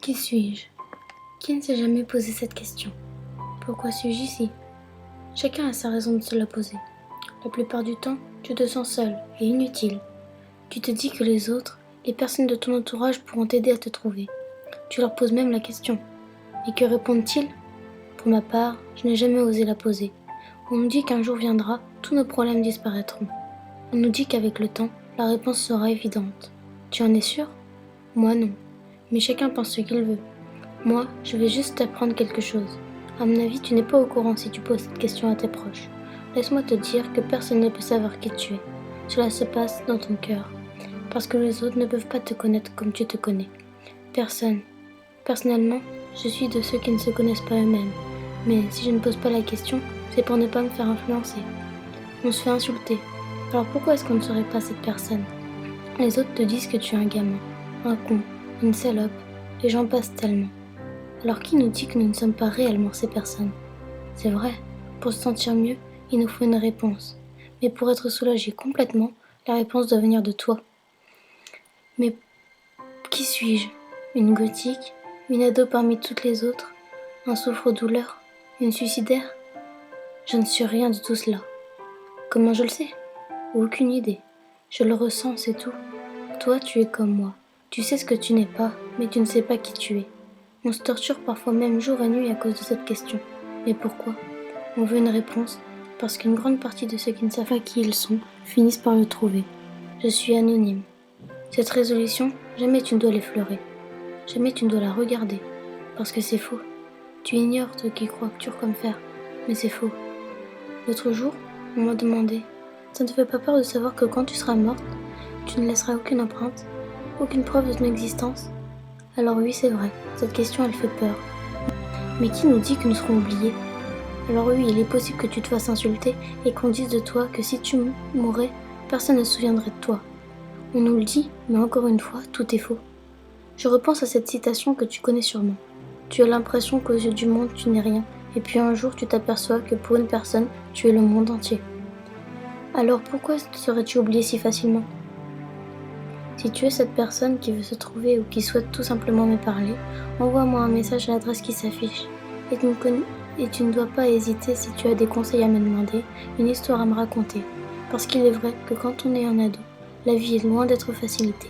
Qui suis-je? Qui ne s'est jamais posé cette question? Pourquoi suis-je ici? Chacun a sa raison de se la poser. La plupart du temps, tu te sens seul et inutile. Tu te dis que les autres, les personnes de ton entourage pourront t'aider à te trouver. Tu leur poses même la question. Et que répondent-ils? Pour ma part, je n'ai jamais osé la poser. On nous dit qu'un jour viendra, tous nos problèmes disparaîtront. On nous dit qu'avec le temps, la réponse sera évidente. Tu en es sûr? Moi non. Mais chacun pense ce qu'il veut. Moi, je vais juste t'apprendre quelque chose. À mon avis, tu n'es pas au courant si tu poses cette question à tes proches. Laisse-moi te dire que personne ne peut savoir qui tu es. Cela se passe dans ton cœur. Parce que les autres ne peuvent pas te connaître comme tu te connais. Personne. Personnellement, je suis de ceux qui ne se connaissent pas eux-mêmes. Mais si je ne pose pas la question, c'est pour ne pas me faire influencer. On se fait insulter. Alors pourquoi est-ce qu'on ne serait pas cette personne? Les autres te disent que tu es un gamin, un con, une salope, et j'en passe tellement. Alors qui nous dit que nous ne sommes pas réellement ces personnes? C'est vrai, pour se sentir mieux, il nous faut une réponse. Mais pour être soulagé complètement, la réponse doit venir de toi. Mais qui suis-je? Une gothique? Une ado parmi toutes les autres? Un souffre-douleur? Une suicidaire? Je ne suis rien de tout cela. Comment je le sais? Aucune idée. Je le ressens, c'est tout. Toi, tu es comme moi. Tu sais ce que tu n'es pas, mais tu ne sais pas qui tu es. On se torture parfois même jour et nuit à cause de cette question. Mais pourquoi? On veut une réponse, parce qu'une grande partie de ceux qui ne savent pas qui ils sont finissent par le trouver. Je suis anonyme. Cette résolution, jamais tu ne dois l'effleurer. Jamais tu ne dois la regarder. Parce que c'est faux. Tu ignores, toi qui crois dur comme fer. Mais c'est faux. L'autre jour, on m'a demandé, ça ne te fait pas peur de savoir que quand tu seras morte, tu ne laisseras aucune empreinte, aucune preuve de ton existence? Alors oui, c'est vrai, cette question elle fait peur. Mais qui nous dit que nous serons oubliés? Alors oui, il est possible que tu te fasses insulter et qu'on dise de toi que si tu mourais, personne ne se souviendrait de toi. On nous le dit, mais encore une fois, tout est faux. Je repense à cette citation que tu connais sûrement. Tu as l'impression qu'aux yeux du monde, tu n'es rien, et puis un jour, tu t'aperçois que pour une personne, tu es le monde entier. Alors pourquoi serais-tu oublié si facilement? Si tu es cette personne qui veut se trouver ou qui souhaite tout simplement me parler, envoie-moi un message à l'adresse qui s'affiche. Et tu ne dois pas hésiter si tu as des conseils à me demander, une histoire à me raconter. Parce qu'il est vrai que quand on est un ado, la vie est loin d'être facilitée.